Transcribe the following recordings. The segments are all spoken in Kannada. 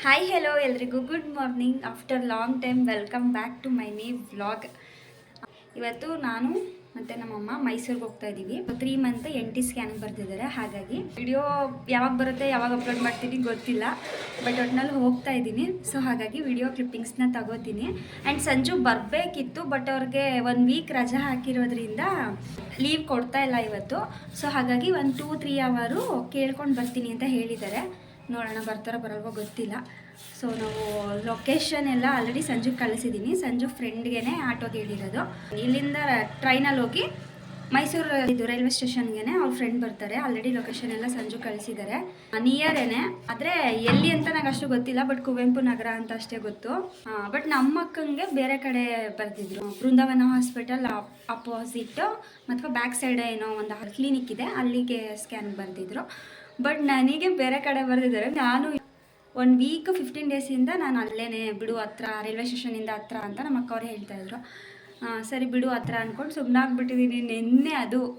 ಹಾಯ್ ಹೆಲೋ ಎಲ್ರಿಗೂ good morning. After long time welcome back to my new vlog. ಇವತ್ತು ನಾನು ಮತ್ತು ನಮ್ಮಮ್ಮ ಮೈಸೂರಿಗೆ ಹೋಗ್ತಾ ಇದ್ದೀವಿ. 3 ಮಂತ್ NT ಸ್ಕ್ಯಾನ್ ಬರ್ತಿದ್ದಾರೆ. ಹಾಗಾಗಿ ವಿಡಿಯೋ ಯಾವಾಗ ಬರುತ್ತೆ ಯಾವಾಗ ಅಪ್ಲೋಡ್ ಮಾಡ್ತೀನಿ ಗೊತ್ತಿಲ್ಲ, ಬಟ್ ಒಟ್ಟಿನಲ್ಲಿ ಹೋಗ್ತಾ ಇದ್ದೀನಿ. ಸೊ ಹಾಗಾಗಿ ವಿಡಿಯೋ ಕ್ಲಿಪ್ಪಿಂಗ್ಸ್ನ ತಗೋತೀನಿ. ಆ್ಯಂಡ್ ಸಂಜು ಬರಬೇಕಿತ್ತು, ಬಟ್ ಅವ್ರಿಗೆ 1 ವೀಕ್ ರಜಾ ಹಾಕಿರೋದ್ರಿಂದ ಲೀವ್ ಕೊಡ್ತಾ ಇಲ್ಲ ಇವತ್ತು. ಸೊ ಹಾಗಾಗಿ 1-2-3 ಅವರು ಕೇಳ್ಕೊಂಡು ಬರ್ತೀನಿ ಅಂತ ಹೇಳಿದ್ದಾರೆ. ನೋಡೋಣ ಬರ್ತಾರೋ ಬರಲ್ವೋ ಗೊತ್ತಿಲ್ಲ. ಸೊ ನಾವು ಲೊಕೇಶನ್ ಎಲ್ಲ ಆಲ್ರೆಡಿ ಸಂಜು ಕಳಿಸಿದ್ದೀನಿ. ಸಂಜು ಫ್ರೆಂಡ್ಗೆ ಆಟೋಗೆ ಹೇಳಿರೋದು. ಇಲ್ಲಿಂದ ಟ್ರೈನಲ್ಲಿ ಹೋಗಿ ಮೈಸೂರು ಇದು ರೈಲ್ವೆ ಸ್ಟೇಷನ್ಗೆ ಅವ್ರ ಫ್ರೆಂಡ್ ಬರ್ತಾರೆ. ಆಲ್ರೆಡಿ ಲೊಕೇಶನ್ ಎಲ್ಲ ಸಂಜು ಕಳಿಸಿದ್ದಾರೆ. ನಿಯರೇನೆ, ಆದರೆ ಎಲ್ಲಿ ಅಂತ ನಂಗೆ ಅಷ್ಟು ಗೊತ್ತಿಲ್ಲ, ಬಟ್ ಕುವೆಂಪು ನಗರ ಅಂತ ಅಷ್ಟೇ ಗೊತ್ತು. ಬಟ್ ನಮ್ಮ ಅಕ್ಕಂಗೆ ಬೇರೆ ಕಡೆ ಬರ್ತಿದ್ರು. ಬೃಂದಾವನ ಹಾಸ್ಪಿಟಲ್ ಅಪೋಸಿಟ್ ಮತ್ತು ಬ್ಯಾಕ್ ಸೈಡ್ ಏನೋ ಒಂದು ಕ್ಲಿನಿಕ್ ಇದೆ, ಅಲ್ಲಿಗೆ ಸ್ಕ್ಯಾನ್ ಬರ್ತಿದ್ರು. ಬಟ್ ನನಗೆ ಬೇರೆ ಕಡೆ ಬರ್ತಿದ್ದಾರೆ. ನಾನು 1 ವೀಕ್ 15 ಡೇಸಿಂದ ನಾನು ಅಲ್ಲೇ ಬಿಡು ಹತ್ರ, ರೈಲ್ವೆ ಸ್ಟೇಷನಿಂದ ಹತ್ರ ಅಂತ ನಮ್ಮ ಅಕ್ಕವ್ರು ಹೇಳ್ತಾಯಿದ್ರು. ಸರಿ ಬಿಡು ಹತ್ರ ಅಂದ್ಕೊಂಡು ಸುಮ್ಮನಾಗ್ಬಿಟ್ಟಿದ್ದೀನಿ.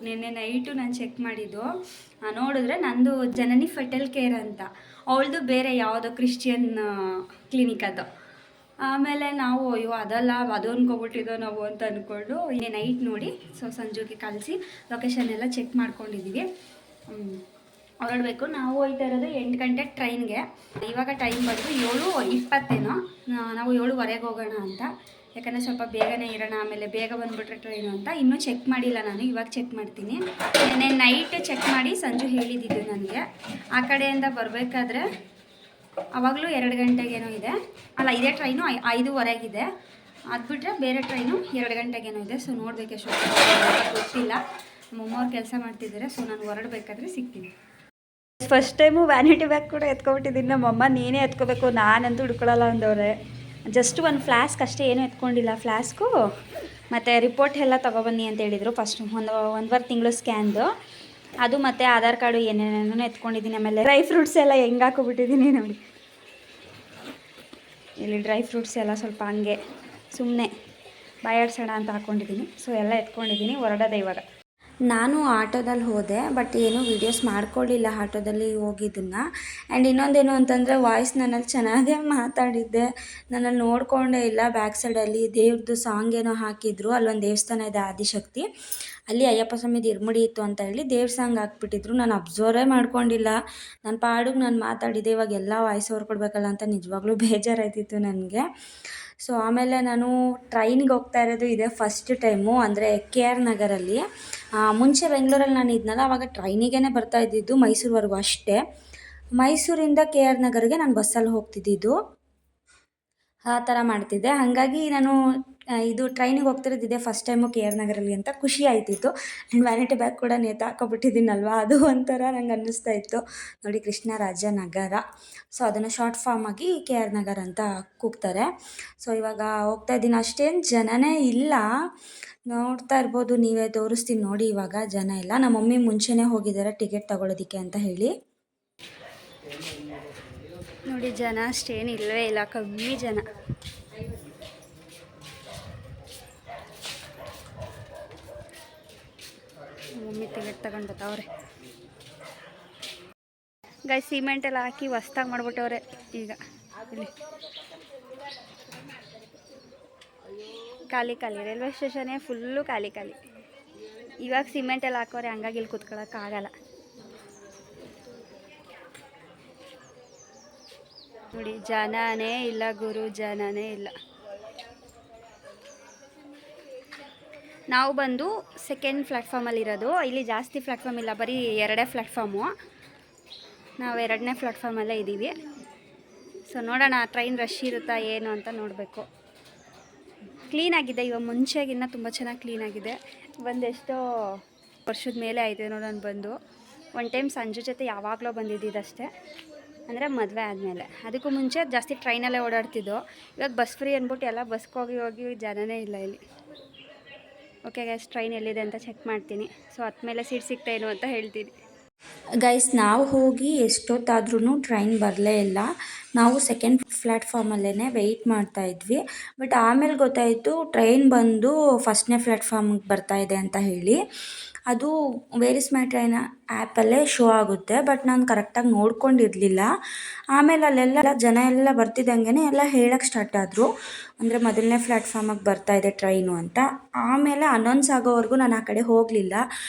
ನಿನ್ನೆ ನೈಟು ನಾನು ಚೆಕ್ ಮಾಡಿದ್ದು, ನೋಡಿದ್ರೆ ನಂದು ಜನನಿ ಫೆಟಲ್ ಕೇರ್ ಅಂತ, ಅವಳದು ಬೇರೆ ಯಾವುದೋ ಕ್ರಿಶ್ಚಿಯನ್ ಕ್ಲಿನಿಕ್ ಅದು. ಆಮೇಲೆ ನಾವು ಅಯ್ಯೋ ಅದಲ್ಲ ಅದು ಅಂದ್ಕೊಬಿಟ್ಟಿದ್ದೋ ನಾವು ಅಂತ ಅಂದ್ಕೊಂಡು ನೈಟ್ ನೋಡಿ ಸೊ ಸಂಜುಗೆ ಕಳಿಸಿ ಲೊಕೇಶನ್ ಎಲ್ಲ ಚೆಕ್ ಮಾಡ್ಕೊಂಡಿದ್ದೀವಿ. ಹೊರಡಬೇಕು. ನಾವು ಹೋಗ್ತಾ ಇರೋದು 8 ಗಂಟೆ ಟ್ರೈನ್ಗೆ. ಇವಾಗ ಟೈಮ್ ಬಂದು 7:20 ನಾವು 7:15 ಹೋಗೋಣ ಅಂತ, ಯಾಕಂದರೆ ಸ್ವಲ್ಪ ಬೇಗನೆ ಇರೋಣ, ಆಮೇಲೆ ಬೇಗ ಬಂದುಬಿಟ್ರೆ ಟ್ರೈನು ಅಂತ. ಇನ್ನೂ ಚೆಕ್ ಮಾಡಿಲ್ಲ ನಾನು, ಇವಾಗ ಚೆಕ್ ಮಾಡ್ತೀನಿ. ನೆನ್ನೆ ನೈಟ್ ಚೆಕ್ ಮಾಡಿ ಸಂಜು ಹೇಳಿದ್ದಿದ್ದು ನನಗೆ. ಆ ಕಡೆಯಿಂದ ಬರಬೇಕಾದ್ರೆ ಆವಾಗಲೂ 2 ಗಂಟೆಗೇನೋ ಇದೆ, ಅಲ್ಲ ಇದೇ ಟ್ರೈನು 5:15 ಅದು ಬಿಟ್ಟರೆ ಬೇರೆ ಟ್ರೈನು 2 ಗಂಟೆಗೇನೋ ಇದೆ. ಸೊ ನೋಡಬೇಕು, ಎಷ್ಟು ಗೊತ್ತಿಲ್ಲ. ನಮ್ಮಮ್ಮವ್ರು ಕೆಲಸ ಮಾಡ್ತಿದ್ದಾರೆ. ಸೊ ನಾನು ಹೊರಡಬೇಕಾದ್ರೆ ಸಿಗ್ತೀನಿ. ಫಸ್ಟ್ ಟೈಮು ವ್ಯಾನಿಟಿ ಬ್ಯಾಗ್ ಕೂಡ ಎತ್ಕೊಬಿಟ್ಟಿದ್ದೀನಿ. ನಮ್ಮಮ್ಮ ನೀನೇ ಎತ್ಕೋಬೇಕು, ನಾನಂತೂ ಹಿಡ್ಕೊಳ್ಳಲ್ಲ ಅಂದವ್ರೆ. ಜಸ್ಟ್ ಒಂದು ಫ್ಲಾಸ್ಕ್ ಅಷ್ಟೇ, ಏನೂ ಎತ್ಕೊಂಡಿಲ್ಲ. ಫ್ಲಾಸ್ಕು ಮತ್ತು ರಿಪೋರ್ಟ್ ಎಲ್ಲ ತೊಗೊಬನ್ನಿ ಅಂತ ಹೇಳಿದರು. ಫಸ್ಟ್ 1.5 ತಿಂಗಳು ಸ್ಕ್ಯಾನ್ದು ಅದು, ಮತ್ತು ಆಧಾರ್ ಕಾರ್ಡು ಏನೇನೇನೋ ಎತ್ಕೊಂಡಿದ್ದೀನಿ. ಆಮೇಲೆ ಡ್ರೈ ಫ್ರೂಟ್ಸ್ ಎಲ್ಲ ಹೆಂಗೆ ಹಾಕೋಬಿಟ್ಟಿದ್ದೀನಿ ನೋಡಿ. ಇಲ್ಲಿ ಡ್ರೈ ಫ್ರೂಟ್ಸ್ ಎಲ್ಲ ಸ್ವಲ್ಪ ಹಂಗೆ ಸುಮ್ಮನೆ ಬಾಯಾಡ್ಸೋಣ ಅಂತ ಹಾಕ್ಕೊಂಡಿದ್ದೀನಿ. ಸೊ ಎಲ್ಲ ಎತ್ಕೊಂಡಿದ್ದೀನಿ. ಹೊರಡೋದೆ ಇವಾಗ. ನಾನು ಆಟೋದಲ್ಲಿ ಹೋದೆ, ಬಟ್ ಏನೂ ವೀಡಿಯೋಸ್ ಮಾಡ್ಕೊಳ್ಳಿಲ್ಲ ಆಟೋದಲ್ಲಿ ಹೋಗಿದ್ದನ್ನು. ಆ್ಯಂಡ್ ಇನ್ನೊಂದೇನು ಅಂತಂದರೆ ವಾಯ್ಸ್ ನನ್ನಲ್ಲಿ ಚೆನ್ನಾಗೇ ಮಾತಾಡಿದ್ದೆ, ನನ್ನಲ್ಲಿ ನೋಡಿಕೊಂಡೇ ಇಲ್ಲ. ಬ್ಯಾಕ್ ಸೈಡಲ್ಲಿ ದೇವ್ರದ್ದು ಸಾಂಗ್ ಏನೋ ಹಾಕಿದ್ರು, ಅಲ್ಲೊಂದು ದೇವಸ್ಥಾನ ಇದೆ ಆದಿಶಕ್ತಿ, ಅಲ್ಲಿ ಅಯ್ಯಪ್ಪ ಸ್ವಾಮಿದು ಇರ್ಮುಡಿ ಇತ್ತು ಅಂತ ಹೇಳಿ ದೇವ್ರ ಸಾಂಗ್ ಹಾಕ್ಬಿಟ್ಟಿದ್ರು. ನಾನು ಅಬ್ಸರ್ವೇ ಮಾಡ್ಕೊಂಡಿಲ್ಲ, ನನ್ನ ಪಾಡಿಗೆ ನಾನು ಮಾತಾಡಿದ್ದೆ. ಇವಾಗ ಎಲ್ಲ ವಾಯ್ಸ್ ಓವರ್ ಕೊಡಬೇಕಲ್ಲ ಅಂತ ನಿಜವಾಗ್ಲೂ ಬೇಜಾರಾಯ್ತಿತ್ತು ನನಗೆ. ಸೊ ಆಮೇಲೆ ನಾನು ಟ್ರೈನಿಗೆ ಹೋಗ್ತಾ ಇರೋದು ಇದೆ ಫಸ್ಟ್ ಟೈಮು, ಅಂದರೆ KR ನಗರಲ್ಲಿ. ಮುಂಚೆ ಬೆಂಗಳೂರಲ್ಲಿ ನಾನು ಇದ್ನಲ್ಲ, ಆವಾಗ ಟ್ರೈನಿಗೇ ಬರ್ತಾ ಇದ್ದಿದ್ದು ಮೈಸೂರುವರೆಗೂ ಅಷ್ಟೇ. ಮೈಸೂರಿಂದ KR ನಗರಿಗೆ ನಾನು ಬಸ್ಸಲ್ಲಿ ಹೋಗ್ತಿದ್ದಿದ್ದು, ಆ ಥರ ಮಾಡ್ತಿದ್ದೆ. ಹಾಗಾಗಿ ನಾನು ಇದು ಟ್ರೈನಿಗೆ ಹೋಗ್ತಿರೋದಿದೆ ಫಸ್ಟ್ ಟೈಮು KR ನಗರಲ್ಲಿ ಅಂತ ಖುಷಿ ಆಯ್ತಿತ್ತು. ಆ್ಯಂಡ್ ವ್ಯಾನಿಟಿ ಬ್ಯಾಗ್ ಕೂಡ ನೇತಾಕೊಬಿಟ್ಟಿದ್ದೀನಲ್ವ, ಅದು ಒಂಥರ ನಂಗೆ ಅನ್ನಿಸ್ತಾ ಇತ್ತು ನೋಡಿ. ಕೃಷ್ಣರಾಜ ನಗರ, ಸೊ ಅದನ್ನು ಶಾರ್ಟ್ ಫಾರ್ಮಾಗಿ KR ನಗರ ಅಂತ ಕೂಗ್ತಾರೆ. ಸೊ ಇವಾಗ ಹೋಗ್ತಾ ಇದ್ದೀನಿ. ಅಷ್ಟೇನು ಜನನೇ ಇಲ್ಲ, ನೋಡ್ತಾ ಇರ್ಬೋದು ನೀವೇ, ತೋರಿಸ್ತೀನಿ ನೋಡಿ. ಇವಾಗ ಜನ ಇಲ್ಲ. ನಮ್ಮ ಮಮ್ಮಿ ಮುಂಚೆನೇ ಹೋಗಿದ್ದಾರೆ ಟಿಕೆಟ್ ತಗೊಳ್ಳೋದಕ್ಕೆ ಅಂತ ಹೇಳಿ. ನೋಡಿ ಜನ ಅಷ್ಟೇನು ಇಲ್ಲವೇ ಇಲ್ಲ, ಕಮ್ಮಿ ಜನ. ಮಮ್ಮಿ ಟಿಕೆಟ್ ತಗೊಂಡು ಬರ್ತಾವ್ರೆ. ಗಾಯ ಸಿಮೆಂಟ್ ಎಲ್ಲ ಹಾಕಿ ಹೊಸ್ದಾಗಿ ಮಾಡ್ಬಿಟ್ಟವ್ರೆ. ಈಗ ಇಲ್ಲಿ ಖಾಲಿ ರೈಲ್ವೆ ಸ್ಟೇಷನ್ನೇ ಫುಲ್ಲು ಖಾಲಿ. ಇವಾಗ ಸಿಮೆಂಟ್ ಎಲ್ಲ ಹಾಕೋರೆ, ಹಂಗಾಗಿ ಇಲ್ಲಿ ಕೂತ್ಕೊಳ್ಳೋಕ್ಕಾಗಲ್ಲ ನೋಡಿ. ಜನನೇ ಇಲ್ಲ ಗುರು, ಜನನೇ ಇಲ್ಲ. ನಾವು ಬಂದು ಸೆಕೆಂಡ್ ಪ್ಲ್ಯಾಟ್ಫಾರ್ಮಲ್ಲಿ ಇರೋದು. ಇಲ್ಲಿ ಜಾಸ್ತಿ ಪ್ಲ್ಯಾಟ್ಫಾರ್ಮ್ ಇಲ್ಲ, ಬರೀ 2 ಪ್ಲ್ಯಾಟ್ಫಾರ್ಮು. ನಾವು 2ನೇ ಪ್ಲ್ಯಾಟ್ಫಾರ್ಮಲ್ಲೇ ಇದ್ದೀವಿ. ಸೊ ನೋಡೋಣ ಟ್ರೈನ್ ರಶ್ ಇರುತ್ತಾ ಏನು ಅಂತ ನೋಡಬೇಕು. ಕ್ಲೀನಾಗಿದೆ, ಇವಾಗ ಮುಂಚೆಗಿನ್ನ ತುಂಬ ಚೆನ್ನಾಗಿ ಕ್ಲೀನಾಗಿದೆ. ಎಷ್ಟೋ ವರ್ಷದ ಮೇಲೆ ಆಯಿತು ನೋಡಿ ನಾನು ಬಂದು. 1 ಟೈಮ್ ಸಂಜೆ ಜೊತೆ ಯಾವಾಗಲೂ ಬಂದಿದ್ದಷ್ಟೇ, ಅಂದರೆ ಮದುವೆ ಆದಮೇಲೆ. ಅದಕ್ಕೂ ಮುಂಚೆ ಜಾಸ್ತಿ ಟ್ರೈನಲ್ಲೇ ಓಡಾಡ್ತಿದ್ದೋ. ಇವಾಗ ಬಸ್ ಫ್ರೀ ಅಂದ್ಬಿಟ್ಟು ಎಲ್ಲ ಬಸ್ಗೆ ಹೋಗಿ ಜನನೇ ಇಲ್ಲ ಇಲ್ಲಿ. ಓಕೆ ಗೈಸ್, ಟ್ರೈನ್ ಎಲ್ಲಿದೆ ಅಂತ ಚೆಕ್ ಮಾಡ್ತೀನಿ. ಸೊ ಹತ್ಮೇಲೆ ಸೀಟ್ ಸಿಗ್ತಾ ಏನು ಅಂತ ಹೇಳ್ತೀನಿ. ಗೈಸ್ ನಾವು ಹೋಗಿ ಎಷ್ಟೊತ್ತಾದ್ರೂ ಟ್ರೈನ್ ಬರಲೇ ಇಲ್ಲ. ನಾವು ಸೆಕೆಂಡ್ ಪ್ಲ್ಯಾಟ್ಫಾರ್ಮಲ್ಲೇ ವೆಯ್ಟ್ ಮಾಡ್ತಾ ಇದ್ವಿ. ಬಟ್ ಆಮೇಲೆ ಗೊತ್ತಾಯಿತು ಟ್ರೈನ್ ಬಂದು ಫಸ್ಟ್ನೇ ಪ್ಲ್ಯಾಟ್ಫಾರ್ಮಿಗೆ ಬರ್ತಾ ಇದೆ ಅಂತ ಹೇಳಿ. ಅದು ವೇರ್ ಇಸ್ ಮೈ ಟ್ರೈನ್ ಆ್ಯಪಲ್ಲೇ ಶೋ ಆಗುತ್ತೆ, ಬಟ್ ನಾನು ಕರೆಕ್ಟಾಗಿ ನೋಡ್ಕೊಂಡಿರಲಿಲ್ಲ. ಆಮೇಲೆ ಅಲ್ಲೆಲ್ಲ ಜನ ಎಲ್ಲ ಬರ್ತಿದ್ದಂಗೆ ಎಲ್ಲ ಹೇಳಕ್ಕೆ ಸ್ಟಾರ್ಟ್ ಆದರು, ಅಂದರೆ ಮೊದಲನೇ ಪ್ಲ್ಯಾಟ್ಫಾರ್ಮಿಗೆ ಬರ್ತಾ ಇದೆ ಟ್ರೈನು ಅಂತ. ಆಮೇಲೆ ಅನೌನ್ಸ್ ಆಗೋವರೆಗೂ ನಾನು ಆ ಕಡೆ ಹೋಗಲಿಲ್ಲ.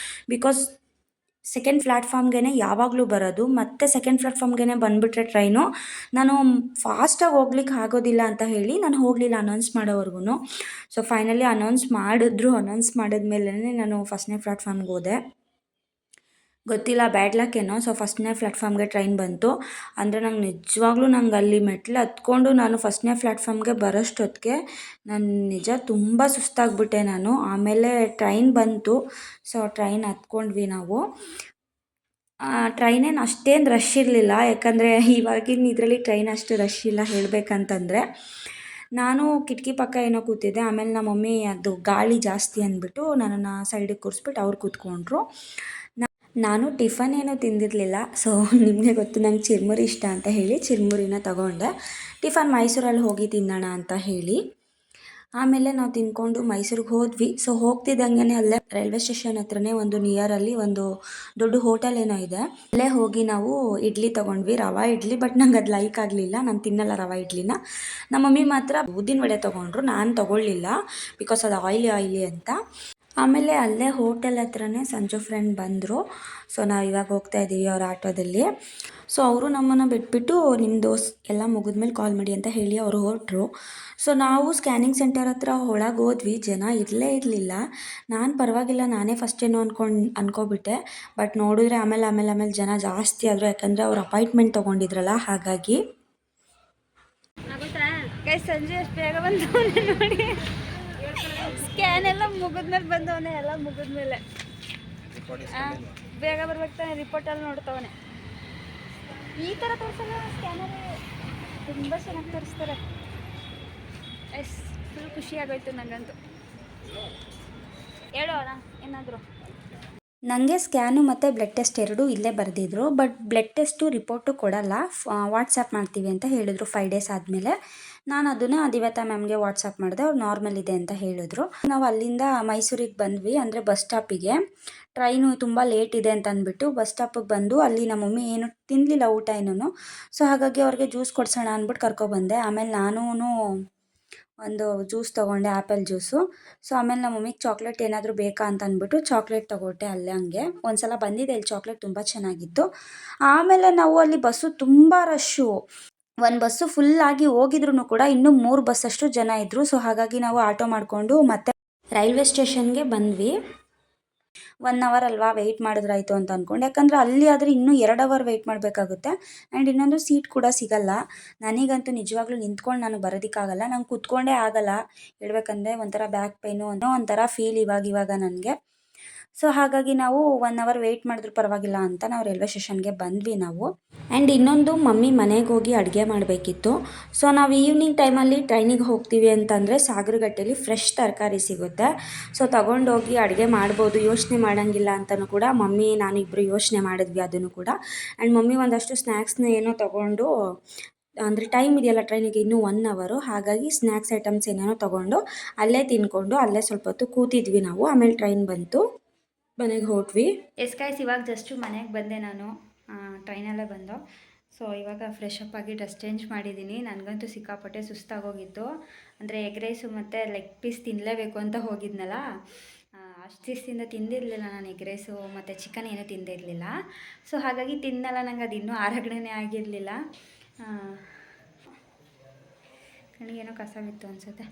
ಬಿಕಾಸ್ ಸೆಕೆಂಡ್ ಪ್ಲ್ಯಾಟ್ಫಾರ್ಮ್ಗೆ ಯಾವಾಗಲೂ ಬರೋದು, ಮತ್ತು ಸೆಕೆಂಡ್ ಪ್ಲ್ಯಾಟ್ಫಾರ್ಮ್ಗೆ ಬಂದುಬಿಟ್ರೆ ಟ್ರೈನು ನಾನು ಫಾಸ್ಟಾಗಿ ಹೋಗ್ಲಿಕ್ಕೆ ಆಗೋದಿಲ್ಲ ಅಂತ ಹೇಳಿ ನಾನು ಹೋಗಲಿಲ್ಲ ಅನೌನ್ಸ್ ಮಾಡೋವರೆಗೂ. ಸೊ ಫೈನಲಿ ಅನೌನ್ಸ್ ಮಾಡಿದ್ಮೇಲೆ ನಾನು ಫಸ್ಟ್ನೇ ಪ್ಲ್ಯಾಟ್ಫಾರ್ಮ್ಗೆ ಹೋದೆ. ಗೊತ್ತಿಲ್ಲ ಬ್ಯಾಡ್ ಲಕ್ ಏನೋ. ಸೊ ಫಸ್ಟ್ನೇ ಪ್ಲ್ಯಾಟ್ಫಾರ್ಮ್ಗೆ ಟ್ರೈನ್ ಬಂತು. ಅಂದರೆ ನಂಗೆ ಅಲ್ಲಿ ಮೆಟ್ಲು ಹತ್ಕೊಂಡು ನಾನು ಫಸ್ಟ್ನೇ ಪ್ಲ್ಯಾಟ್ಫಾರ್ಮ್ಗೆ ಬರೋಷ್ಟೊತ್ತಿಗೆ ನಾನು ನಿಜ ತುಂಬ ಸುಸ್ತಾಗ್ಬಿಟ್ಟೆ ನಾನು. ಆಮೇಲೆ ಟ್ರೈನ್ ಬಂತು. ಸೊ ಟ್ರೈನ್ ಹತ್ಕೊಂಡ್ವಿ ನಾವು. ಟ್ರೈನೇನು ಅಷ್ಟೇನು ರಶ್ ಇರಲಿಲ್ಲ, ಯಾಕಂದರೆ ಇವಾಗಿನ ಇದರಲ್ಲಿ ಟ್ರೈನ್ ಅಷ್ಟು ರಶ್ ಇಲ್ಲ ಹೇಳಬೇಕಂತಂದರೆ. ನಾನು ಕಿಟಕಿ ಪಕ್ಕ ಏನೋ ಕೂತಿದ್ದೆ. ಆಮೇಲೆ ನಮ್ಮ ಮಮ್ಮಿ ಅದು ಗಾಳಿ ಜಾಸ್ತಿ ಅಂದ್ಬಿಟ್ಟು ನನ್ನನ್ನು ಸೈಡಿಗೆ ಕೂರಿಸ್ಬಿಟ್ಟು ಅವ್ರು ಕೂತ್ಕೊಂಡ್ರು. ನಾನು ಟಿಫನ್ ಏನೂ ತಿಂದಿರಲಿಲ್ಲ. ಸೊ ನಿಮಗೆ ಗೊತ್ತು ನಂಗೆ ಚಿರ್ಮುರಿ ಇಷ್ಟ ಅಂತ ಹೇಳಿ ಚಿರ್ಮುರಿನ ತಗೊಂಡೆ. ಟಿಫನ್ ಮೈಸೂರಲ್ಲಿ ಹೋಗಿ ತಿನ್ನೋಣ ಅಂತ ಹೇಳಿ. ಆಮೇಲೆ ನಾವು ತಿಂದ್ಕೊಂಡು ಮೈಸೂರಿಗೆ ಹೋದ್ವಿ. ಸೊ ಹೋಗ್ತಿದ್ದಂಗೆ ಅಲ್ಲೇ ರೈಲ್ವೆ ಸ್ಟೇಷನ್ ಹತ್ರನೇ ಒಂದು ನಿಯರಲ್ಲಿ ಒಂದು ದೊಡ್ಡ ಹೋಟೆಲ್ ಏನೋ ಇದೆ. ಅಲ್ಲೇ ಹೋಗಿ ನಾವು ಇಡ್ಲಿ ತೊಗೊಂಡ್ವಿ, ರವಾ ಇಡ್ಲಿ. ಬಟ್ ನಂಗೆ ಅದು ಲೈಕ್ ಆಗಲಿಲ್ಲ, ನಾನು ತಿನ್ನಲ್ಲ ರವಾ ಇಡ್ಲಿನ. ನಮ್ಮ ಮಮ್ಮಿ ಮಾತ್ರ ಉದ್ದಿನ ವಡೆ ತೊಗೊಂಡ್ರು, ನಾನು ತೊಗೊಳ್ಳಿಲ್ಲ ಬಿಕಾಸ್ ಅದು ಆಯಿಲಿ ಅಂತ. ಆಮೇಲೆ ಅಲ್ಲೇ ಹೋಟೆಲ್ ಹತ್ರನೇ ಸಂಜು ಫ್ರೆಂಡ್ ಬಂದರು. ಸೊ ನಾವು ಇವಾಗ ಹೋಗ್ತಾ ಇದ್ದೀವಿ ಅವ್ರ ಆಟೋದಲ್ಲಿ. ಸೊ ಅವರು ನಮ್ಮನ್ನು ಬಿಟ್ಬಿಟ್ಟು ನಿಮ್ಮ ಎಲ್ಲ ಮುಗಿದ್ಮೇಲೆ ಕಾಲ್ ಮಾಡಿ ಅಂತ ಹೇಳಿ ಅವರು ಹೊರಟರು. ಸೊ ನಾವು ಸ್ಕ್ಯಾನಿಂಗ್ ಸೆಂಟರ್ ಹತ್ರ ಒಳಗೆ ಹೋದ್ವಿ, ಜನ ಇರಲಿಲ್ಲ. ನಾನು ಪರವಾಗಿಲ್ಲ, ನಾನೇ ಫಸ್ಟ್ ಏನೋ ಅನ್ಕೋಬಿಟ್ಟೆ. ಬಟ್ ನೋಡಿದ್ರೆ ಆಮೇಲೆ ಜನ ಜಾಸ್ತಿ ಆದರು, ಯಾಕಂದರೆ ಅವ್ರು ಅಪಾಯಿಂಟ್ಮೆಂಟ್ ತೊಗೊಂಡಿದ್ರಲ್ಲ ಹಾಗಾಗಿ. ಸಂಜೆ ಅಷ್ಟು ಬೇಗ ಬಂದು ನೋಡಿ, ಸ್ಕ್ಯಾನ್ ಎಲ್ಲ ಮುಗಿದ್ಮೇಲೆ ಬಂದವನೇ, ಎಲ್ಲ ಮುಗಿದ್ಮೇಲೆ ಬೇಗ ಬರ್ಬೇಕು ತಾನೆ. ರಿಪೋರ್ಟಲ್ಲಿ ನೋಡ್ತವನೆ. ಈ ಥರ ತೋರಿಸಲ್ಲ ಸ್ಕ್ಯಾನರ್, ತುಂಬ ಚೆನ್ನಾಗಿ ತೋರಿಸ್ತಾರೆ. ಫುಲ್ ಖುಷಿ ಆಗೋಯ್ತು ನನಗಂತೂ. ಹೇಳೋಣ ಏನಾದರೂ. ನನಗೆ ಸ್ಕ್ಯಾನು ಮತ್ತು ಬ್ಲಡ್ ಟೆಸ್ಟ್ ಎರಡೂ ಇಲ್ಲೇ ಬರೆದಿದ್ರು. ಬಟ್ ಬ್ಲಡ್ ಟೆಸ್ಟು ರಿಪೋರ್ಟು ಕೊಡಲ್ಲ, ವಾಟ್ಸಪ್ ಮಾಡ್ತೀವಿ ಅಂತ ಹೇಳಿದ್ರು 5 days ಆದಮೇಲೆ. ನಾನು ಅದನ್ನು ದಿವ್ಯತಾ ಮ್ಯಾಮ್ಗೆ ವಾಟ್ಸಪ್ ಮಾಡಿದೆ, ಅವ್ರು ನಾರ್ಮಲ್ ಇದೆ ಅಂತ ಹೇಳಿದ್ರು. ನಾವು ಅಲ್ಲಿಂದ ಮೈಸೂರಿಗೆ ಬಂದ್ವಿ, ಅಂದರೆ ಬಸ್ ಸ್ಟಾಪಿಗೆ. ಟ್ರೈನು ತುಂಬ ಲೇಟ್ ಇದೆ ಅಂತ ಅಂದ್ಬಿಟ್ಟು ಬಸ್ ಸ್ಟಾಪಿಗೆ ಬಂದು ಅಲ್ಲಿ ನಮ್ಮ ಮಮ್ಮಿ ಏನು ತಿನ್ನಲಿಲ್ಲ ಊಟ ಏನೂ. ಸೊ ಹಾಗಾಗಿ ಅವ್ರಿಗೆ ಜ್ಯೂಸ್ ಕೊಡ್ಸೋಣ ಅಂದ್ಬಿಟ್ಟು ಕರ್ಕೊಬಂದೆ. ಆಮೇಲೆ ನಾನೂ ಒಂದು ಜ್ಯೂಸ್ ತೊಗೊಂಡೆ, ಆ್ಯಪಲ್ ಜ್ಯೂಸು. ಸೊ ಆಮೇಲೆ ನಮ್ಮ ಮಮ್ಮಿಗೆ ಚಾಕ್ಲೇಟ್ ಏನಾದರೂ ಬೇಕಾ ಅಂತ ಅಂದ್ಬಿಟ್ಟು ಚಾಕ್ಲೇಟ್ ತೊಗೊಟ್ಟೆ ಅಲ್ಲೇ. ಹಂಗೆ ಒಂದು ಸಲ ಬಂದಿದೆ ಇಲ್ಲಿ ಚಾಕ್ಲೇಟ್, ತುಂಬ ಚೆನ್ನಾಗಿತ್ತು. ಆಮೇಲೆ ನಾವು ಅಲ್ಲಿ ಬಸ್ಸು ತುಂಬ ರಶ್ಶು, ಒಂದು ಬಸ್ಸು ಫುಲ್ಲಾಗಿ ಹೋಗಿದ್ರು ಕೂಡ ಇನ್ನೂ 3 ಬಸ್ಸಷ್ಟು ಜನ ಇದ್ದರು. ಸೊ ಹಾಗಾಗಿ ನಾವು ಆಟೋ ಮಾಡಿಕೊಂಡು ಮತ್ತೆ ರೈಲ್ವೆ ಸ್ಟೇಷನ್ಗೆ ಬಂದ್ವಿ. 1 ಅವರ್ ಅಲ್ವಾ ವೆಯ್ಟ್ ಮಾಡಿದ್ರಾಯ್ತು ಅಂತ ಅಂದ್ಕೊಂಡು, ಯಾಕಂದರೆ ಅಲ್ಲಿ ಆದರೆ ಇನ್ನೂ 2 ಅವರ್ ವೆಯ್ಟ್ ಮಾಡಬೇಕಾಗುತ್ತೆ. ಆ್ಯಂಡ್ ಇನ್ನೊಂದು ಸೀಟ್ ಕೂಡ ಸಿಗಲ್ಲ. ನನಗಂತೂ ನಿಜವಾಗ್ಲೂ ನಿಂತ್ಕೊಂಡು ನಾನು ಬರೋದಕ್ಕಾಗಲ್ಲ, ನಂಗೆ ಕೂತ್ಕೊಂಡೇ ಆಗಲ್ಲ. ಹೇಳ್ಬೇಕಂದ್ರೆ ಒಂಥರ ಬ್ಯಾಕ್ ಪೈನು ಅನ್ನೋ ಒಂಥರ ಫೀಲ್ ಇವಾಗ ನನಗೆ. ಸೊ ಹಾಗಾಗಿ ನಾವು 1 ಅವರ್ ವೆಯ್ಟ್ ಮಾಡಿದ್ರು ಪರವಾಗಿಲ್ಲ ಅಂತ ನಾವು ರೈಲ್ವೆ ಸ್ಟೇಷನ್ಗೆ ಬಂದ್ವಿ ನಾವು. ಆ್ಯಂಡ್ ಇನ್ನೊಂದು, ಮಮ್ಮಿ ಮನೆಗೆ ಹೋಗಿ ಅಡುಗೆ ಮಾಡಬೇಕಿತ್ತು. ಸೊ ನಾವು ಈವ್ನಿಂಗ್ ಟೈಮಲ್ಲಿ ಟ್ರೈನಿಗೆ ಹೋಗ್ತೀವಿ ಅಂತಂದರೆ ಸಾಗರಗಟ್ಟೆಯಲ್ಲಿ ಫ್ರೆಶ್ ತರಕಾರಿ ಸಿಗುತ್ತೆ. ಸೊ ತಗೊಂಡೋಗಿ ಅಡುಗೆ ಮಾಡ್ಬೋದು, ಯೋಚನೆ ಮಾಡೋಂಗಿಲ್ಲ ಅಂತಲೂ ಕೂಡ ಮಮ್ಮಿ ನಾನು ಇಬ್ಬರು ಯೋಚನೆ ಮಾಡಿದ್ವಿ ಅದನ್ನು ಕೂಡ. ಆ್ಯಂಡ್ ಮಮ್ಮಿ ಒಂದಷ್ಟು ಸ್ನ್ಯಾಕ್ಸ್ನ ಏನೋ ತೊಗೊಂಡು, ಅಂದರೆ ಟೈಮ್ ಇದೆಯಲ್ಲ ಟ್ರೈನಿಗೆ ಇನ್ನೂ 1 ಅವರು, ಹಾಗಾಗಿ ಸ್ನ್ಯಾಕ್ಸ್ ಐಟಮ್ಸ್ ಏನೇನೋ ತೊಗೊಂಡು ಅಲ್ಲೇ ತಿನ್ಕೊಂಡು ಅಲ್ಲೇ ಸ್ವಲ್ಪ ಹೊತ್ತು ಕೂತಿದ್ವಿ ನಾವು. ಆಮೇಲೆ ಟ್ರೈನ್ ಬಂತು, ಮನೆಗೆ ಹೊರಟ್ವಿ. ಇವಾಗ ಜಸ್ಟು ಮನೆಗೆ ಬಂದೆ ನಾನು, ಟ್ರೈನಲ್ಲೇ ಬಂದು. ಸೊ ಇವಾಗ ಫ್ರೆಶ್ ಅಪ್ ಆಗಿ ಡ್ರೆಸ್ ಚೇಂಜ್ ಮಾಡಿದ್ದೀನಿ. ನನಗಂತೂ ಸಿಕ್ಕಾಪಟ್ಟೆ ಸುಸ್ತಾಗೋಗಿತ್ತು. ಅಂದರೆ ಎಗ್ ರೈಸು ಮತ್ತು ಲೆಗ್ ಪೀಸ್ ತಿನ್ನಲೇಬೇಕು ಅಂತ ಹೋಗಿದ್ನಲ್ಲ, ಅಷ್ಟು ದಿವಸದಿಂದ ತಿಂದಿರಲಿಲ್ಲ ನಾನು ಎಗ್ ರೈಸು ಮತ್ತು ಚಿಕನ್ ಏನೂ ತಿಂದಿರಲಿಲ್ಲ. ಸೊ ಹಾಗಾಗಿ ತಿನ್ನಲ್ಲ, ನಂಗೆ ಅದು ಇನ್ನೂ ಆರಗಣೆ ಆಗಿರಲಿಲ್ಲ. ನನಗೇನೋ ಕಸ ಬಿತ್ತು ಅನಿಸುತ್ತೆ,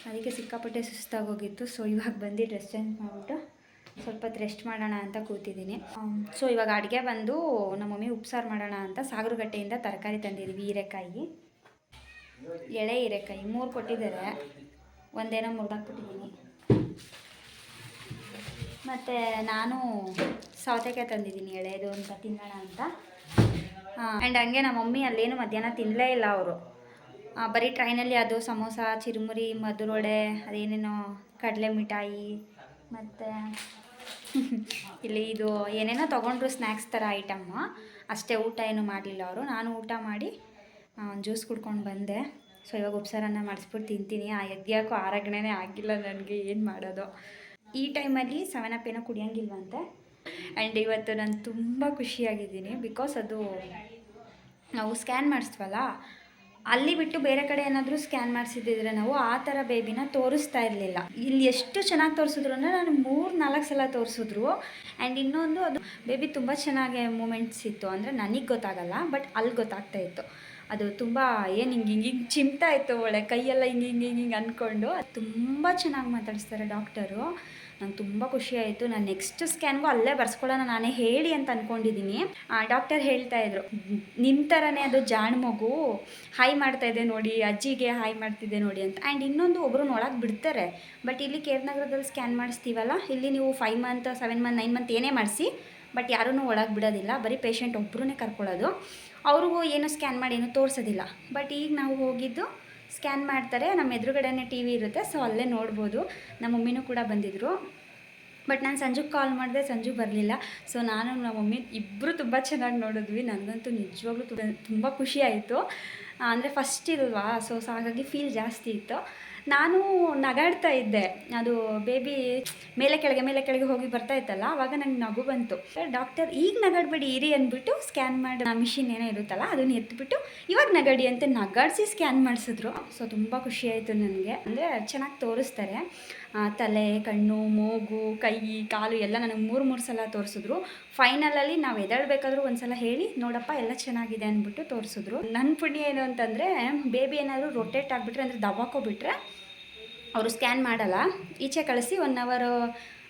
ಅದಕ್ಕೆ ಸಿಕ್ಕಾಪಟ್ಟೆ ಸುಸ್ತಾಗೋಗಿತ್ತು. ಸೊ ಇವಾಗ ಬಂದು ಡ್ರೆಸ್ ಚೇಂಜ್ ಮಾಡಿಬಿಟ್ಟು ಸ್ವಲ್ಪ ಹೊತ್ತು ರೆಸ್ಟ್ ಮಾಡೋಣ ಅಂತ ಕೂತಿದ್ದೀನಿ. ಸೊ ಇವಾಗ ಅಡುಗೆ ಬಂದು ನಮ್ಮ ಮಮ್ಮಿ ಉಪ್ಸಾರು ಮಾಡೋಣ ಅಂತ ಸಾಗರಗಟ್ಟೆಯಿಂದ ತರಕಾರಿ ತಂದಿದ್ದೀವಿ. ಹೀರೆಕಾಯಿ, ಎಳೆ ಹೀರೆಕಾಯಿ 3 ಕೊಟ್ಟಿದ್ದಾರೆ, ಒಂದೇನೋ ಮುರಿದಾಕ್ಬಿಟ್ಟಿದ್ದೀನಿ. ಮತ್ತು ನಾನು ಸೌತೆಕಾಯಿ ತಂದಿದ್ದೀನಿ ಎಳೆದು ಅಂತ ತಿನ್ನೋಣ ಅಂತ. ಆ್ಯಂಡ್ ಹಂಗೆ ನಮ್ಮ ಮಮ್ಮಿ ಅಲ್ಲೇನು ಮಧ್ಯಾಹ್ನ ತಿನ್ನಲೇ ಇಲ್ಲ ಅವರು. ಬರೀ ಟ್ರೈನಲ್ಲಿ ಅದು ಸಮೋಸ, ಚಿರುಮುರಿ, ಮಧುರೊಡೆ, ಅದೇನೇನೋ ಕಡಲೆ ಮಿಠಾಯಿ ಮತ್ತು ಇಲ್ಲಿ ಇದು ಏನೇನೋ ತೊಗೊಂಡ್ರು ಸ್ನ್ಯಾಕ್ಸ್ ಥರ ಐಟಮ್ಮು, ಅಷ್ಟೇ ಊಟ ಏನು ಮಾಡಲಿಲ್ಲ ಅವರು. ನಾನು ಊಟ ಮಾಡಿ ಜ್ಯೂಸ್ ಕುಡ್ಕೊಂಡು ಬಂದೆ. ಸೊ ಇವಾಗ ಉಪ್ಸಾರನ್ನ ಮಾಡಿಸ್ಬಿಟ್ಟು ತಿಂತೀನಿ. ಎದ್ಯಾಕೋ ಆರಗಣೆ ಆಗಿಲ್ಲ ನನಗೆ, ಏನು ಮಾಡೋದು. ಈ ಟೈಮಲ್ಲಿ 7 ಅಪ್ ಏನೋ ಕುಡಿಯೋಂಗಿಲ್ವಂತೆ. ಆ್ಯಂಡ್ ಇವತ್ತು ನಾನು ತುಂಬ ಖುಷಿಯಾಗಿದ್ದೀನಿ, ಬಿಕಾಸ್ ಅದು ನಾವು ಸ್ಕ್ಯಾನ್ ಮಾಡಿಸ್ತೀವಲ್ಲ, ಅಲ್ಲಿ ಬಿಟ್ಟು ಬೇರೆ ಕಡೆ ಏನಾದರೂ ಸ್ಕ್ಯಾನ್ ಮಾಡಿಸಿದ್ದಿದ್ರೆ ನಾವು ಆ ಥರ ಬೇಬಿನ ತೋರಿಸ್ತಾ ಇರಲಿಲ್ಲ. ಇಲ್ಲಿ ಎಷ್ಟು ಚೆನ್ನಾಗಿ ತೋರಿಸಿದ್ರು ಅಂದರೆ ನಾನು 3-4 ಸಲ ತೋರಿಸಿದ್ರು. ಆ್ಯಂಡ್ ಇನ್ನೊಂದು, ಅದು ಬೇಬಿ ತುಂಬ ಚೆನ್ನಾಗಿ ಮೂಮೆಂಟ್ಸ್ ಇತ್ತು. ಅಂದರೆ ನನಗೆ ಗೊತ್ತಾಗಲ್ಲ, ಬಟ್ ಅಲ್ಲಿ ಗೊತ್ತಾಗ್ತಾ ಇತ್ತು. ಅದು ತುಂಬ ಏನು ಹಿಂಗೆ ಚಿಮ್ತಾ ಇತ್ತು, ಒಳ್ಳೆ ಕೈಯೆಲ್ಲ ಹಿಂಗೆ ಅಂದ್ಕೊಂಡು. ಅದು ತುಂಬ ಚೆನ್ನಾಗಿ ಮಾತಾಡಿಸ್ತಾರೆ ಡಾಕ್ಟರು. ನಂಗೆ ತುಂಬ ಖುಷಿ ಆಯಿತು. ನಾನು ನೆಕ್ಸ್ಟ್ ಸ್ಕ್ಯಾನ್ಗೂ ಅಲ್ಲೇ ಬರ್ಸ್ಕೊಳ್ಳೋಣ ನಾನೇ ಹೇಳಿ ಅಂತ ಅಂದ್ಕೊಂಡಿದ್ದೀನಿ. ಡಾಕ್ಟರ್ ಹೇಳ್ತಾಯಿದ್ರು, ನಿಮ್ಮ ಥರನೇ ಅದು ಜಾಣ ಮಗು ಹಾಯ್ ಮಾಡ್ತಾಯಿದೆ ನೋಡಿ, ಅಜ್ಜಿಗೆ ಹಾಯ್ ಮಾಡ್ತಿದ್ದೆ ನೋಡಿ ಅಂತ. ಆ್ಯಂಡ್ ಇನ್ನೊಂದು, ಒಬ್ಬರು ನೋಡೋಕೆ ಬಿಡ್ತಾರೆ, ಬಟ್ ಇಲ್ಲಿ ಕೇರ್ನಗರದಲ್ಲಿ ಸ್ಕ್ಯಾನ್ ಮಾಡಿಸ್ತೀವಲ್ಲ, ಇಲ್ಲಿ ನೀವು 5 ಮಂತ್ 7 ಮಂತ್ 9 ಮಂತ್ ಏನೇ ಮಾಡಿಸಿ, ಬಟ್ ಯಾರೂ ಒಳಗೆ ಬಿಡೋದಿಲ್ಲ, ಬರೀ ಪೇಷಂಟ್ ಒಬ್ಬರನ್ನೇ ಕರ್ಕೊಳ್ಳೋದು. ಅವ್ರಿಗೂ ಏನೋ ಸ್ಕ್ಯಾನ್ ಮಾಡಿ ಏನೂ ತೋರಿಸೋದಿಲ್ಲ. ಬಟ್ ಈಗ ನಾವು ಹೋಗಿದ್ದು ಸ್ಕ್ಯಾನ್ ಮಾಡ್ತಾರೆ, ನಮ್ಮ ಎದುರುಗಡೆನೇ ಟಿ ವಿ ಇರುತ್ತೆ, ಸೊ ಅಲ್ಲೇ ನೋಡ್ಬೋದು. ನಮ್ಮ ಮಮ್ಮಿನೂ ಕೂಡ ಬಂದಿದ್ದರು. ಬಟ್ ನಾನು ಸಂಜುಗೆ ಕಾಲ್ ಮಾಡಿದೆ, ಸಂಜು ಬರಲಿಲ್ಲ. ಸೊ ನಾನು ನಮ್ಮ ಮಮ್ಮಿ ಇಬ್ಬರು ತುಂಬ ಚೆನ್ನಾಗಿ ನೋಡಿದ್ವಿ. ನನಗಂತೂ ನಿಜವಾಗ್ಲೂ ತುಂಬ ಖುಷಿ ಆಯಿತು. ಅಂದರೆ ಫಸ್ಟ್ ಇಲ್ವಾ, ಸೊ ಹಾಗಾಗಿ ಫೀಲ್ ಜಾಸ್ತಿ ಇತ್ತು. ನಾನು ನಗಾಡ್ತಾ ಇದ್ದೆ, ಅದು ಬೇಬಿ ಮೇಲೆ ಕೆಳಗೆ ಹೋಗಿ ಬರ್ತಾ ಇತ್ತಲ್ಲ, ಆವಾಗ ನಂಗೆ ನಗು ಬಂತು. ಡಾಕ್ಟರ್ ಈಗ ನಗಾಡಬೇಡಿ ಇರಿ ಅಂದ್ಬಿಟ್ಟು ಸ್ಕ್ಯಾನ್ ಮಾಡಿ ಮಿಷಿನ್ ಏನೋ ಇರುತ್ತಲ್ಲ ಅದನ್ನು ಎತ್ಬಿಟ್ಟು ಇವಾಗ ನಗಾಡಿ ಅಂತ ನಗಾಡಿಸಿ ಸ್ಕ್ಯಾನ್ ಮಾಡಿಸಿದ್ರು. ಸೊ ತುಂಬ ಖುಷಿ ಆಯಿತು ನನಗೆ. ಅಂದರೆ ಚೆನ್ನಾಗಿ ತೋರಿಸ್ತಾರೆ, ತಲೆ, ಕಣ್ಣು, ಮೂಗು, ಕೈ, ಕಾಲು ಎಲ್ಲ ನನಗೆ 3 ಸಲ ತೋರಿಸಿದ್ರು. ಫೈನಲಲ್ಲಿ ನಾವು ಎದ್ದೇಳಬೇಕಾದ್ರೂ ಒಂದು ಸಲ ಹೇಳಿ ನೋಡಪ್ಪ ಎಲ್ಲ ಚೆನ್ನಾಗಿದೆ ಅಂದ್ಬಿಟ್ಟು ತೋರಿಸಿದ್ರು. ನನ್ನ ಪುಣ್ಯ ಏನು ಅಂತಂದರೆ, ಬೇಬಿ ಏನಾದರೂ ರೊಟೇಟ್ ಆಗಿಬಿಟ್ರೆ, ಅಂದರೆ ದವಾಕೋಬಿಟ್ರೆ ಅವರು ಸ್ಕ್ಯಾನ್ ಮಾಡಲ್ಲ, ಈಚೆ ಕಳಿಸಿ 1 ಅವರ್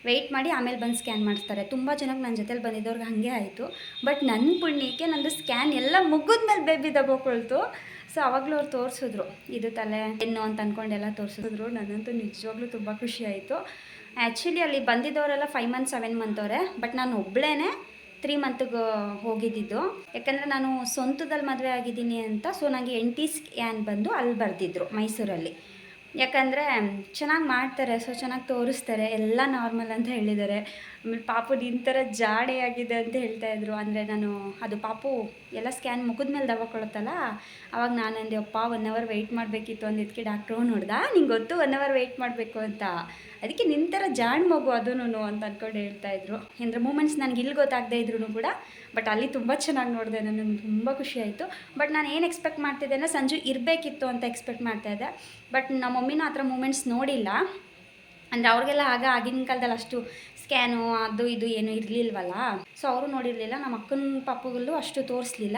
ವೆಯ್ಟ್ ಮಾಡಿ ಆಮೇಲೆ ಬಂದು ಸ್ಕ್ಯಾನ್ ಮಾಡಿಸ್ತಾರೆ. ತುಂಬ ಜನಕ್ಕೆ ನನ್ನ ಜೊತೆಲಿ ಬಂದಿದ್ದವ್ರಿಗೆ ಹಾಗೆ ಆಯಿತು. ಬಟ್ ನನ್ನ ಪುಣ್ಯಕ್ಕೆ ನಂದು ಸ್ಕ್ಯಾನ್ ಎಲ್ಲ ಮುಗಿದ್ಮೇಲೆ ಬೇಬಿ ದಬ್ಬಕೊಳ್ತು. ಸೊ ಆವಾಗಲೂ ಅವ್ರು ತೋರಿಸಿದ್ರು, ಇದು ತಲೆ ಏನು ಅಂತ ಅಂದ್ಕೊಂಡೆಲ್ಲ ತೋರಿಸಿದ್ರು. ನನ್ನಂತೂ ನಿಜವಾಗ್ಲೂ ತುಂಬ ಖುಷಿ ಆಯಿತು. ಆ್ಯಕ್ಚುಲಿ ಅಲ್ಲಿ ಬಂದಿದ್ದವರೆಲ್ಲ 5 ಮಂತ್ 7 ಮಂತ್ ಅವರೇ, ಬಟ್ ನಾನು ಒಬ್ಬಳೇ 3 ಮಂತ್ಗೆ ಹೋಗಿದ್ದಿದ್ದು. ಯಾಕಂದರೆ ನಾನು ಸ್ವಂತದಲ್ಲಿ ಮದುವೆ ಆಗಿದ್ದೀನಿ ಅಂತ. ಸೊ ನನಗೆ NT ಸ್ಕ್ಯಾನ್ ಬಂದು ಅಲ್ಲಿ ಬರೆದಿದ್ರು ಮೈಸೂರಲ್ಲಿ. ಯಾಕಂದರೆ ಚೆನ್ನಾಗಿ ಮಾಡ್ತಾರೆ, ಸೊ ಚೆನ್ನಾಗಿ ತೋರಿಸ್ತಾರೆ, ಎಲ್ಲ ನಾರ್ಮಲ್ ಅಂತ ಹೇಳಿದ್ದಾರೆ. ಆಮೇಲೆ ಪಾಪು ನಿನ್ನ ಥರ ಜಾಡೆ ಆಗಿದೆ ಅಂತ ಹೇಳ್ತಾಯಿದ್ರು. ಅಂದರೆ ನಾನು ಅದು ಪಾಪು ಎಲ್ಲ ಸ್ಕ್ಯಾನ್ ಮುಗಿದ್ಮೇಲೆ ದವಾಕೊಳುತ್ತಲ್ಲ, ಆವಾಗ ನಾನು ಅಂದೆ, ಅಪ್ಪ 1 ಅವರ್ ವೆಯ್ಟ್ ಮಾಡಬೇಕಿತ್ತು ಅಂದಿದ್ದಕ್ಕೆ ಡಾಕ್ಟ್ರು ನೋಡ್ದೆ, ನಿಂಗೆ ಗೊತ್ತು 1 ಅವರ್ ವೆಯ್ಟ್ ಮಾಡಬೇಕು ಅಂತ, ಅದಕ್ಕೆ ನಿನ್ನ ಥರ ಜಾಣ ಮಗು ಅದೂ ಅಂತ ಅಂದ್ಕೊಂಡು ಹೇಳ್ತಾಯಿದ್ರು. ಅಂದರೆ ಮೂಮೆಂಟ್ಸ್ ನನಗೆ ಇಲ್ಲಿ ಗೊತ್ತಾಗದೇ ಇದ್ರೂ ಕೂಡ, ಬಟ್ ಅಲ್ಲಿ ತುಂಬ ಚೆನ್ನಾಗಿ ನೋಡಿದೆ. ನನಗೆ ತುಂಬ ಖುಷಿ ಆಯಿತು. ಬಟ್ ನಾನು ಏನು ಎಕ್ಸ್ಪೆಕ್ಟ್ ಮಾಡ್ತಿದ್ದೆ ಅಂದರೆ ಸಂಜು ಇರಬೇಕಿತ್ತು ಅಂತ ಎಕ್ಸ್ಪೆಕ್ಟ್ ಮಾಡ್ತಾಯಿದ್ದೆ. ಬಟ್ ನಮ್ಮ ಮಮ್ಮಿನೂ ಆ ಥರ ಮೂಮೆಂಟ್ಸ್ ನೋಡಿಲ್ಲ. ಅಂದರೆ ಅವ್ರಿಗೆಲ್ಲ ಆಗಿನ ಕಾಲದಲ್ಲಿ ಅಷ್ಟು ಸ್ಕ್ಯಾನು ಅದು ಇದು ಏನೂ ಇರಲಿಲ್ವಲ್ಲ, ಸೊ ಅವರು ನೋಡಿರಲಿಲ್ಲ. ನಮ್ಮ ಅಕ್ಕನ ಪಾಪುಗಳಲ್ಲೂ ಅಷ್ಟು ತೋರಿಸ್ಲಿಲ್ಲ.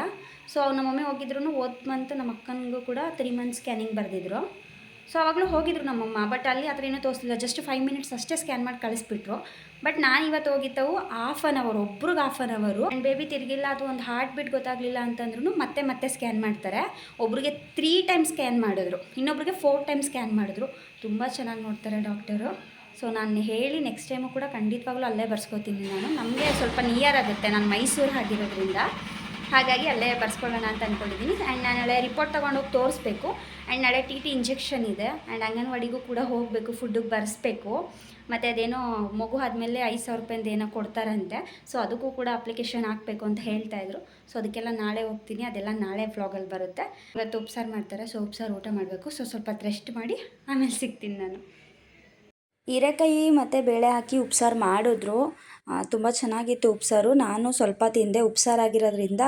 ಸೊ ನಮ್ಮ ಮಮ್ಮಿ ಹೋಗಿದ್ರು ಹೋದ ಮಂತ್ ನಮ್ಮ ಅಕ್ಕನಿಗೂ ಕೂಡ 3 ಮಂತ್ ಸ್ಕ್ಯಾನಿಂಗ್ ಬರೆದಿದ್ರು. ಸೊ ಆವಾಗಲೂ ಹೋಗಿದ್ರು ನಮ್ಮಮ್ಮ, ಬಟ್ ಅಲ್ಲಿ ಆ ಥರ ಏನೂ ತೋರಿಸಲಿಲ್ಲ. ಜಸ್ಟ್ 5 ಮಿನಿಟ್ಸ್ ಅಷ್ಟೇ ಸ್ಕ್ಯಾನ್ ಮಾಡಿ ಕಳಿಸ್ಬಿಟ್ರು. ಬಟ್ ನಾನು ಇವತ್ತು ಹೋಗಿದ್ದವು 1/2 ಅವರ್, ಒಬ್ರಿಗೆ 1/2 ಅವರು. ಆ್ಯಂಡ್ ಬೇಬಿ ತಿರುಗಿಲ್ಲ, ಅದು ಒಂದು ಹಾರ್ಟ್ ಬೀಟ್ ಗೊತ್ತಾಗಲಿಲ್ಲ ಅಂತಂದ್ರೂ ಮತ್ತೆ ಸ್ಕ್ಯಾನ್ ಮಾಡ್ತಾರೆ. ಒಬ್ರಿಗೆ 3 ಟೈಮ್ಸ್ ಸ್ಕ್ಯಾನ್ ಮಾಡಿದ್ರು, ಇನ್ನೊಬ್ರಿಗೆ 4 ಟೈಮ್ಸ್ ಸ್ಕ್ಯಾನ್ ಮಾಡಿದ್ರು. ತುಂಬ ಚೆನ್ನಾಗಿ ನೋಡ್ತಾರೆ ಡಾಕ್ಟರು. ಸೊ ನಾನು ಹೇಳಿ ನೆಕ್ಸ್ಟ್ ಟೈಮು ಕೂಡ ಖಂಡಿತವಾಗ್ಲೂ ಅಲ್ಲೇ ಬರ್ಸ್ಕೊತೀನಿ ನಾನು. ನಮಗೆ ಸ್ವಲ್ಪ ನಿಯರ್ ಆಗುತ್ತೆ, ನಾನು ಮೈಸೂರು ಆಗಿರೋದ್ರಿಂದ, ಹಾಗಾಗಿ ಅಲ್ಲೇ ಬರ್ಸ್ಕೊಳ್ಳೋಣ ಅಂತ ಅಂದ್ಕೊಂಡಿದ್ದೀನಿ. ಆ್ಯಂಡ್ ನಾನು ನಾಳೆ ರಿಪೋರ್ಟ್ ತೊಗೊಂಡೋಗಿ ತೋರಿಸ್ಬೇಕು. ಆ್ಯಂಡ್ ನಾಳೆ TT ಇಂಜೆಕ್ಷನ್ ಇದೆ. ಆ್ಯಂಡ್ ಅಂಗನವಾಡಿಗೂ ಕೂಡ ಹೋಗಬೇಕು, ಫುಡ್ಡಿಗೆ ಬರೆಸ್ಬೇಕು. ಮತ್ತು ಅದೇನೋ ಮಗು ಆದಮೇಲೆ 5,000 ರೂಪಾಯಿಂದ ಏನೋ ಕೊಡ್ತಾರಂತೆ. ಸೊ ಅದಕ್ಕೂ ಕೂಡ ಅಪ್ಲಿಕೇಶನ್ ಹಾಕಬೇಕು ಅಂತ ಹೇಳ್ತಾಯಿದ್ರು. ಸೊ ಅದಕ್ಕೆಲ್ಲ ನಾಳೆ ಹೋಗ್ತೀನಿ, ಅದೆಲ್ಲ ನಾಳೆ ವ್ಲಾಗಲ್ಲಿ ಬರುತ್ತೆ. ಇವತ್ತು ಉಪ್ಸಾರು ಮಾಡ್ತಾರೆ, ಸೊ ಉಪ್ಸಾರು ಊಟ ಮಾಡಬೇಕು. ಸೊ ಸ್ವಲ್ಪ ರೆಸ್ಟ್ ಮಾಡಿ ಆಮೇಲೆ ಸಿಗ್ತೀನಿ ನಾನು. ಹೀರೆಕಾಯಿ ಮತ್ತು ಬೇಳೆ ಹಾಕಿ ಉಪ್ಸಾರು ಮಾಡಿದ್ರು, ತುಂಬ ಚೆನ್ನಾಗಿತ್ತು ಉಪ್ಸಾರು. ನಾನು ಸ್ವಲ್ಪ ತಿಂದೆ. ಉಪ್ಸಾರಾಗಿರೋದ್ರಿಂದ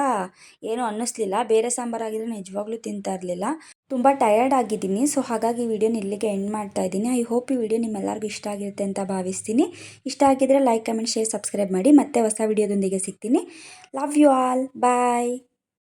ಏನೂ ಅನ್ನಿಸ್ಲಿಲ್ಲ. ಬೇರೆ ಸಾಂಬಾರಾಗಿದ್ರೆ ನಿಜವಾಗ್ಲೂ ತಿಂತಾ ಇರಲಿಲ್ಲ. ತುಂಬ ಟಯರ್ಡ್ ಆಗಿದ್ದೀನಿ. ಸೊ ಹಾಗಾಗಿ ವಿಡಿಯೋನ ಇಲ್ಲಿಗೆ ಎಂಡ್ ಮಾಡ್ತಾ ಇದ್ದೀನಿ. ಐ ಹೋಪ್ ಈ ವಿಡಿಯೋ ನಿಮ್ಮೆಲ್ಲರಿಗೂ ಇಷ್ಟ ಆಗಿರುತ್ತೆ ಅಂತ ಭಾವಿಸ್ತೀನಿ. ಇಷ್ಟ ಆಗಿದ್ರೆ ಲೈಕ್, ಕಮೆಂಟ್, ಶೇರ್, ಸಬ್ಸ್ಕ್ರೈಬ್ ಮಾಡಿ. ಮತ್ತೆ ಹೊಸ ವಿಡಿಯೋದೊಂದಿಗೆ ಸಿಗ್ತೀನಿ. Love you all, bye.